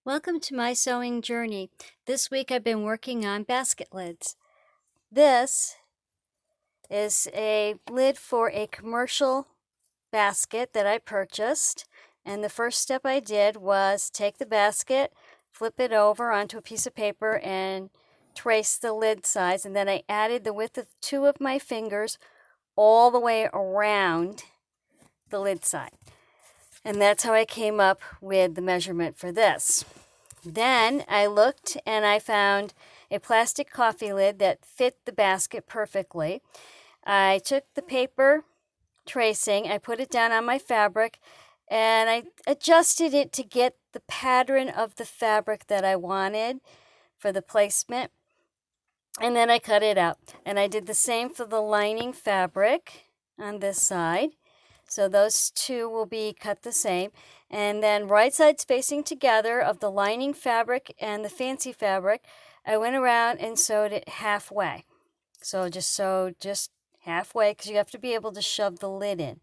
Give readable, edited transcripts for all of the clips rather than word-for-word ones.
Welcome to my sewing journey. This week I've been working on basket lids. This is a lid for a commercial basket that I purchased. And the first step I did was take the basket, flip it over onto a piece of paper and trace the lid size. And then I added the width of 2 of my fingers all the way around the lid side. And that's how I came up with the measurement for this. Then I looked and I found a plastic coffee lid that fit the basket perfectly. I took the paper tracing, I put it down on my fabric, and I adjusted it to get the pattern of the fabric that I wanted for the placement. And then I cut it out. And I did the same for the lining fabric on this side. So those two will be cut the same. And then right sides facing together of the lining fabric and the fancy fabric, I went around and sewed it halfway. So just sew just halfway because you have to be able to shove the lid in.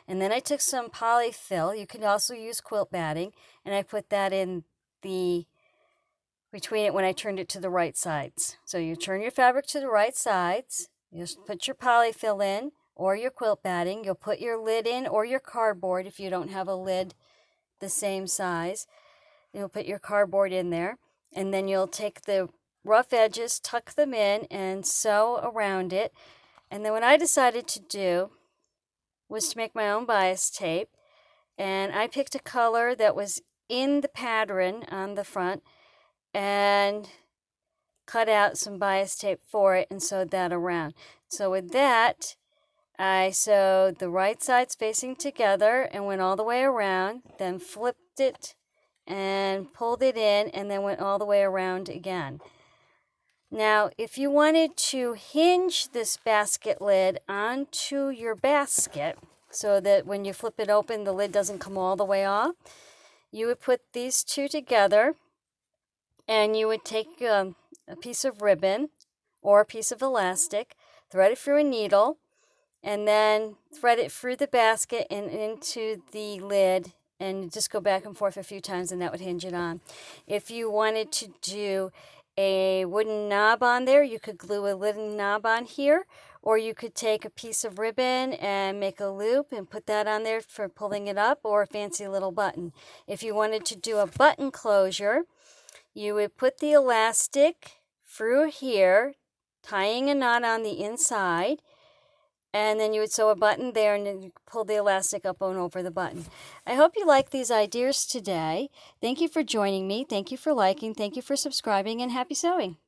And then I took some polyfill. You can also use quilt batting. And I put that in between it when I turned it to the right sides. So you turn your fabric to the right sides. You just put your polyfill in or your quilt batting. You'll put your lid in or your cardboard if you don't have a lid the same size. You'll put your cardboard in there, and then you'll take the rough edges, tuck them in, and sew around it. And then what I decided to do was to make my own bias tape, and I picked a color that was in the pattern on the front and cut out some bias tape for it and sewed that around. So with that, I sewed the right sides facing together and went all the way around, then flipped it and pulled it in and then went all the way around again. Now, if you wanted to hinge this basket lid onto your basket so that when you flip it open, the lid doesn't come all the way off, you would put these two together and you would take a piece of ribbon or a piece of elastic, thread it through a needle, and then thread it through the basket and into the lid and just go back and forth a few times and that would hinge it on. If you wanted to do a wooden knob on there, you could glue a wooden knob on here, or you could take a piece of ribbon and make a loop and put that on there for pulling it up, or a fancy little button. If you wanted to do a button closure, you would put the elastic through here, tying a knot on the inside, and then you would sew a button there and then you pull the elastic up and over the button. I hope you like these ideas today. Thank you for joining me. Thank you for liking. Thank you for subscribing, and happy sewing.